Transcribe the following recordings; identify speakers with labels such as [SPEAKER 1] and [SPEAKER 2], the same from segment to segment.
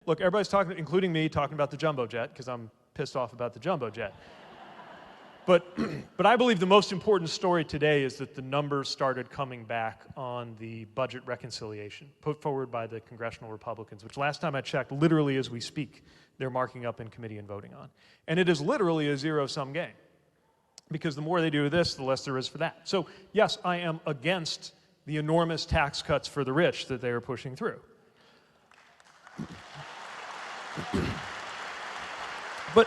[SPEAKER 1] Look, everybody's talking, including me, talking about the jumbo jet, because I'm pissed off about the jumbo jet. But I believe the most important story today is that the numbers started coming back on the budget reconciliation put forward by the congressional Republicans, which last time I checked, literally as we speak, they're marking up in committee and voting on. And it is literally a zero-sum game, because the more they do this, the less there is for that. So yes, I am against the enormous tax cuts for the rich that they are pushing through. But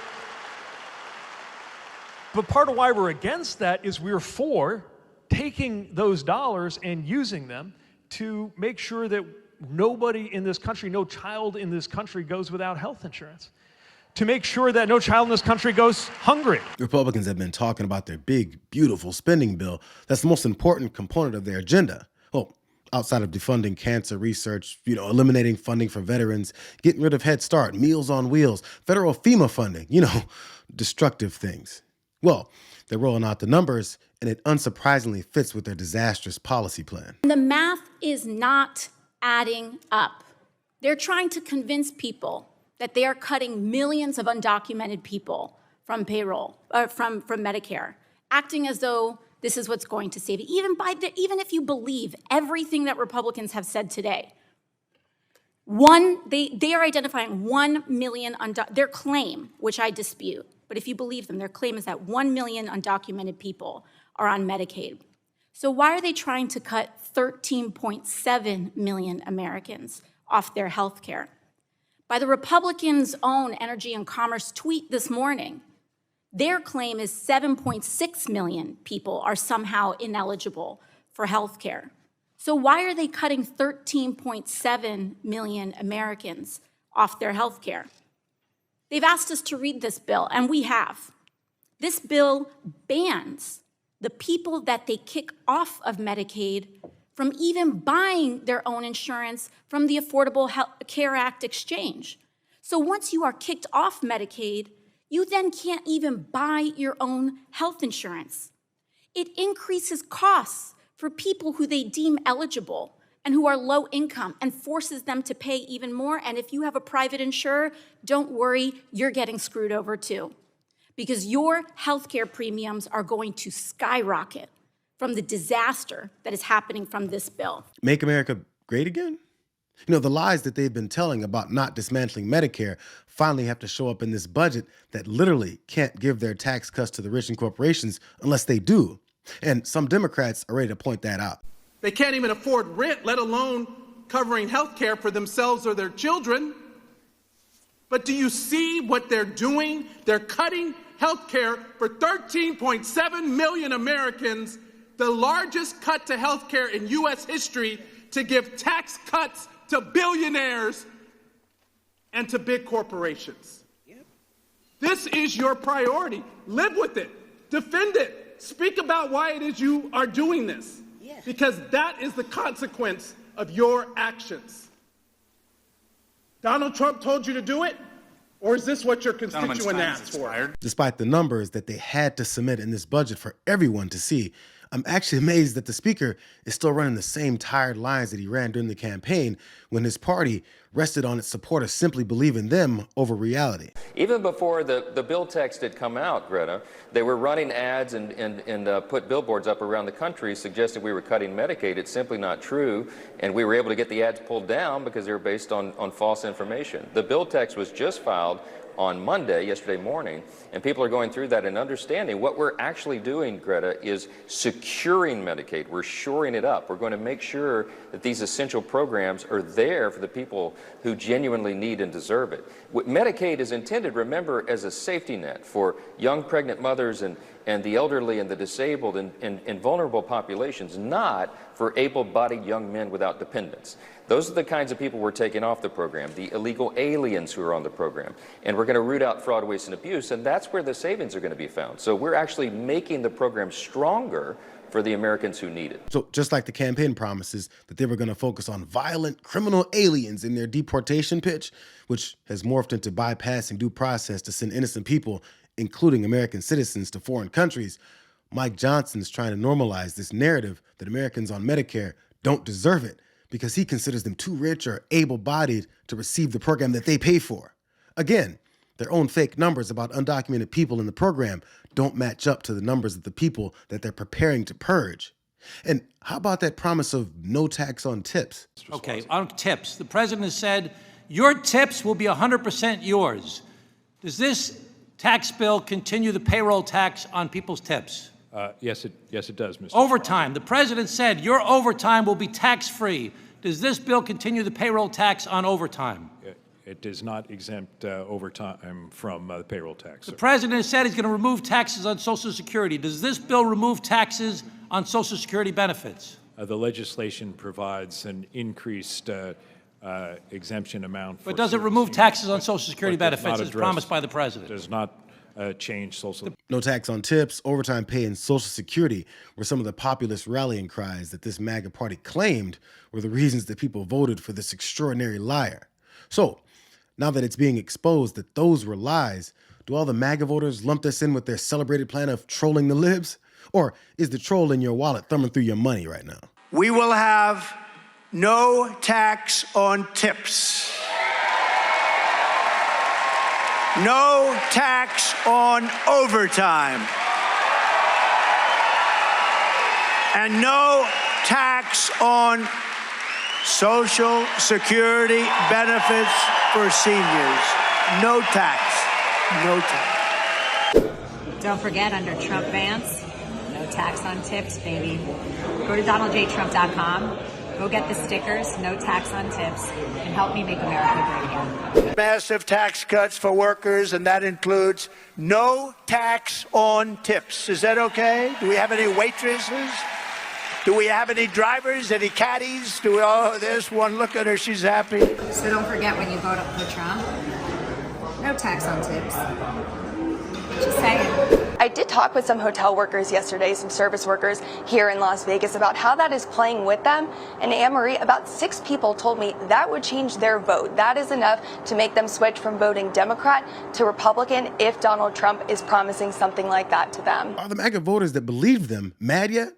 [SPEAKER 1] part of why we're against that is we're for taking those dollars and using them to make sure that nobody in this country, no child in this country goes without health insurance. To make sure that no child in this country goes hungry.
[SPEAKER 2] Republicans have been talking about their big, beautiful spending bill. That's the most important component of their agenda. Well, outside of defunding cancer research, eliminating funding for veterans, getting rid of Head Start, Meals on Wheels, federal FEMA funding, destructive things. Well, they're rolling out the numbers, and it unsurprisingly fits with their disastrous policy plan.
[SPEAKER 3] The math is not adding up. They're trying to convince people that they are cutting millions of undocumented people from payroll, from Medicare, acting as though this is what's going to save it. Even if you believe everything that Republicans have said today, they are identifying 1 million, their claim, which I dispute, but if you believe them, their claim is that 1 million undocumented people are on Medicaid. So why are they trying to cut 13.7 million Americans off their health care? By the Republicans' own Energy and Commerce tweet this morning, their claim is 7.6 million people are somehow ineligible for health care. So why are they cutting 13.7 million Americans off their health care? They've asked us to read this bill, and we have. This bill bans the people that they kick off of Medicaid from even buying their own insurance from the Affordable Care Act exchange. So once you are kicked off Medicaid, you then can't even buy your own health insurance. It increases costs for people who they deem eligible and who are low income and forces them to pay even more. And if you have a private insurer, don't worry, you're getting screwed over too, because your healthcare premiums are going to skyrocket from the disaster that is happening from this bill.
[SPEAKER 2] Make America great again? The lies that they've been telling about not dismantling Medicare finally have to show up in this budget that literally can't give their tax cuts to the rich and corporations unless they do. And some Democrats are ready to point that out.
[SPEAKER 4] They can't even afford rent, let alone covering health care for themselves or their children. But do you see what they're doing? They're cutting health care for 13.7 million Americans, the largest cut to health care in U.S. history, to give tax cuts to billionaires and to big corporations. Yep. This is your priority. Live with it. Defend it. Speak about why it is you are doing this. Yeah. Because that is the consequence of your actions. Donald Trump told you to do it? Or is this what your constituent asked for?
[SPEAKER 2] Despite the numbers that they had to submit in this budget for everyone to see, I'm actually amazed that the speaker is still running the same tired lines that he ran during the campaign when his party rested on its supporters simply believing them over reality.
[SPEAKER 5] Even before the bill text had come out, Greta, they were running ads and put billboards up around the country suggesting we were cutting Medicaid. It's simply not true, and we were able to get the ads pulled down because they were based on false information. The bill text was just filed on Monday, yesterday morning, and people are going through that and understanding what we're actually doing, Greta, is securing Medicaid. We're shoring it up. We're going to make sure that these essential programs are there for the people who genuinely need and deserve it. Medicaid is intended, remember, as a safety net for young pregnant mothers and the elderly and the disabled and vulnerable populations, not for able-bodied young men without dependents. Those are the kinds of people we're taking off the program, the illegal aliens who are on the program. And we're going to root out fraud, waste, and abuse, and that's where the savings are going to be found. So we're actually making the program stronger for the Americans who need it.
[SPEAKER 2] So just like the campaign promises that they were going to focus on violent criminal aliens in their deportation pitch, which has morphed into bypassing due process to send innocent people, including American citizens, to foreign countries, Mike Johnson's trying to normalize this narrative that Americans on Medicare don't deserve it because he considers them too rich or able-bodied to receive the program that they pay for. Again, their own fake numbers about undocumented people in the program don't match up to the numbers of the people that they're preparing to purge. And how about that promise of no tax on tips?
[SPEAKER 6] Okay, on tips. The president has said, your tips will be 100% yours. Does this tax bill continue the payroll tax on people's tips?
[SPEAKER 7] Yes, it does, Mr.
[SPEAKER 6] Overtime. The president said your overtime will be tax-free. Does this bill continue the payroll tax on overtime?
[SPEAKER 7] It does not exempt overtime from the payroll tax.
[SPEAKER 6] The president has said he's going to remove taxes on Social Security. Does this bill remove taxes on Social Security benefits?
[SPEAKER 7] The legislation provides an increased exemption amount.
[SPEAKER 6] But does it remove taxes on Social Security benefits as promised by the president?
[SPEAKER 7] Does not change Social.
[SPEAKER 2] No tax on tips, overtime pay, and Social Security were some of the populist rallying cries that this MAGA party claimed were the reasons that people voted for this extraordinary liar. So, now that it's being exposed that those were lies, do all the MAGA voters lump this in with their celebrated plan of trolling the libs? Or is the troll in your wallet thumbing through your money right now?
[SPEAKER 8] We will have no tax on tips. No tax on overtime. And no tax on Social Security benefits for seniors. No tax. No tax.
[SPEAKER 9] Don't forget, under Trump Vance, no tax on tips, baby. Go to DonaldJTrump.com. Go get the stickers, no tax on tips, and help me make America great again.
[SPEAKER 8] Massive tax cuts for workers, and that includes no tax on tips. Is that okay? Do we have any waitresses? Do we have any drivers, any caddies? There's one, look at her, she's happy.
[SPEAKER 9] So don't forget, when you vote for Trump, no tax on tips. Just saying.
[SPEAKER 10] I did talk with some hotel workers yesterday, some service workers here in Las Vegas, about how that is playing with them. And Anne-Marie, about 6 people told me that would change their vote. That is enough to make them switch from voting Democrat to Republican if Donald Trump is promising something like that to them.
[SPEAKER 2] Are the MAGA voters that believed them mad yet?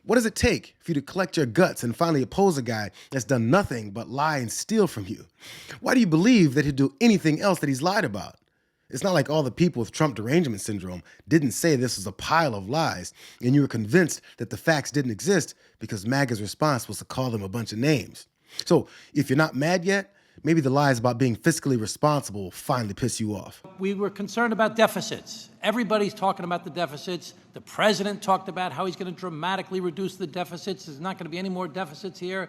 [SPEAKER 2] What does it take for you to collect your guts and finally oppose a guy that's done nothing but lie and steal from you? Why do you believe that he'd do anything else that he's lied about? It's not like all the people with Trump derangement syndrome didn't say this was a pile of lies, and you were convinced that the facts didn't exist because MAGA's response was to call them a bunch of names. So if you're not mad yet, maybe the lies about being fiscally responsible will finally piss you off.
[SPEAKER 6] We were concerned about deficits. Everybody's talking about the deficits. The president talked about how he's going to dramatically reduce the deficits. There's not going to be any more deficits here.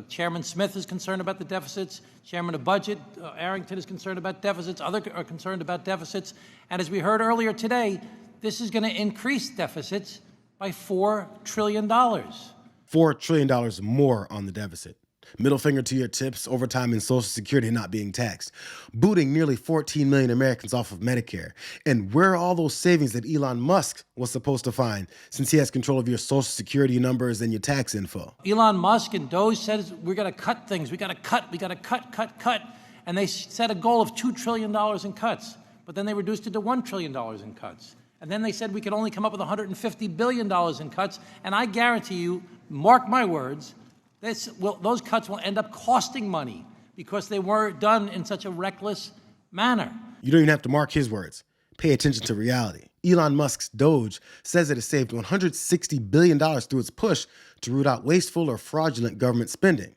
[SPEAKER 6] Chairman Smith is concerned about the deficits. Chairman of Budget, Arrington, is concerned about deficits. Others are concerned about deficits. And as we heard earlier today, this is going to increase deficits by $4 trillion.
[SPEAKER 2] $4 trillion more on the deficit. Middle finger to your tips, overtime, and Social Security not being taxed. Booting nearly 14 million Americans off of Medicare. And where are all those savings that Elon Musk was supposed to find since he has control of your Social Security numbers and your tax info?
[SPEAKER 6] Elon Musk and Doge said we're going to cut things. We got to cut. And they set a goal of $2 trillion in cuts. But then they reduced it to $1 trillion in cuts. And then they said we could only come up with $150 billion in cuts. And I guarantee you, mark my words, those cuts will end up costing money because they were done in such a reckless manner.
[SPEAKER 2] You don't even have to mark his words. Pay attention to reality. Elon Musk's Doge says it has saved $160 billion through its push to root out wasteful or fraudulent government spending.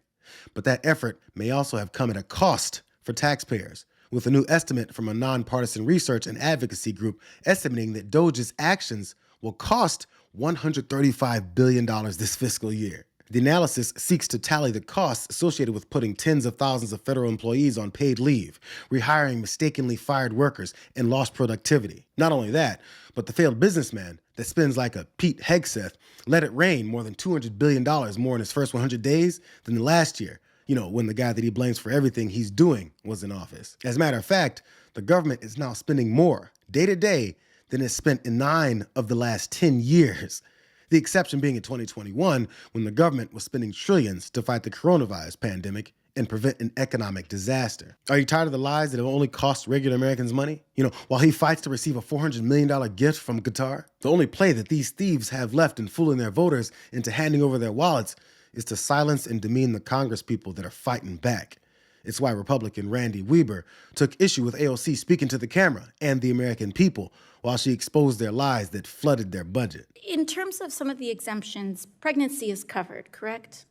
[SPEAKER 2] But that effort may also have come at a cost for taxpayers, with a new estimate from a nonpartisan research and advocacy group estimating that Doge's actions will cost $135 billion this fiscal year. The analysis seeks to tally the costs associated with putting tens of thousands of federal employees on paid leave, rehiring mistakenly fired workers, and lost productivity. Not only that, but the failed businessman that spends like a Pete Hegseth let it rain more than $200 billion more in his first 100 days than last year, when the guy that he blames for everything he's doing was in office. As a matter of fact, the government is now spending more day to day than it's spent in 9 of the last 10 years. The exception being in 2021, when the government was spending trillions to fight the coronavirus pandemic and prevent an economic disaster. Are you tired of the lies that have only cost regular Americans money? While he fights to receive a $400 million gift from Qatar, the only play that these thieves have left in fooling their voters into handing over their wallets is to silence and demean the Congress people that are fighting back. It's why Republican Randy Weber took issue with AOC speaking to the camera and the American people while she exposed their lies that flooded their budget.
[SPEAKER 3] In terms of some of the exemptions, pregnancy is covered, correct?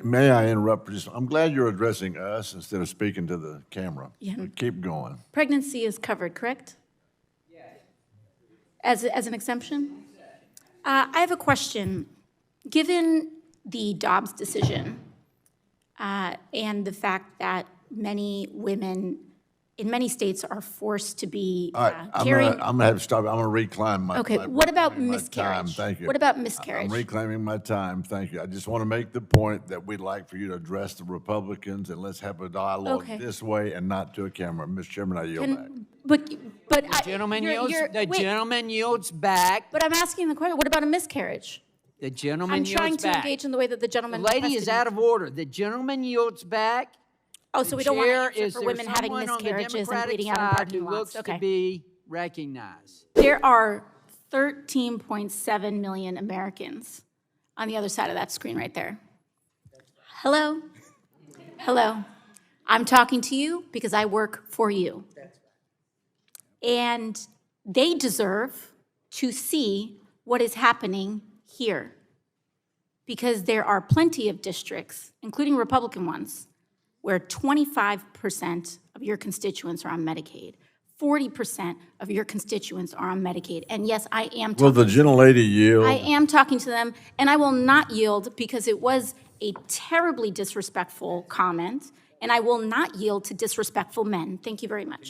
[SPEAKER 11] May I interrupt? I'm glad you're addressing us instead of speaking to the camera.
[SPEAKER 3] Yeah.
[SPEAKER 11] Keep going.
[SPEAKER 3] Pregnancy is covered, correct? Yes. As an exemption? I have a question. Given the Dobbs decision and the fact that many women in many states are forced to be
[SPEAKER 11] All right,
[SPEAKER 3] carrying...
[SPEAKER 11] I'm gonna have to stop. I'm gonna reclaim my
[SPEAKER 3] Okay, what about miscarriage?
[SPEAKER 11] Thank you.
[SPEAKER 3] What about miscarriage?
[SPEAKER 11] I'm reclaiming my time. Thank you. I just want to make the point that we'd like for you to address the Republicans and let's have a dialogue this way and not to a camera. Mr. Chairman, I yield back.
[SPEAKER 3] But
[SPEAKER 12] The gentleman yields back.
[SPEAKER 3] But I'm asking the question, what about a miscarriage?
[SPEAKER 12] The gentleman
[SPEAKER 3] I'm
[SPEAKER 12] yields
[SPEAKER 3] trying to
[SPEAKER 12] back.
[SPEAKER 3] engage in the way that the gentleman...
[SPEAKER 12] The lady
[SPEAKER 3] requested
[SPEAKER 12] is
[SPEAKER 3] me
[SPEAKER 12] out
[SPEAKER 3] to.
[SPEAKER 12] of order. The gentleman yields back.
[SPEAKER 3] Oh, so we don't want
[SPEAKER 12] Chair,
[SPEAKER 3] to answer for women having miscarriages and bleeding out in parking lots.
[SPEAKER 12] looks
[SPEAKER 3] Okay.
[SPEAKER 12] to be recognized.
[SPEAKER 3] There are 13.7 million Americans on the other side of that screen right there. Hello? Hello. I'm talking to you because I work for you. And they deserve to see what is happening here. Because there are plenty of districts, including Republican ones, where 25% of your constituents are on Medicaid, 40% of your constituents are on Medicaid. And yes, I am talking.
[SPEAKER 11] Will the gentlelady yield?
[SPEAKER 3] I am talking to them, and I will not yield because it was a terribly disrespectful comment, and I will not yield to disrespectful men. Thank you very much.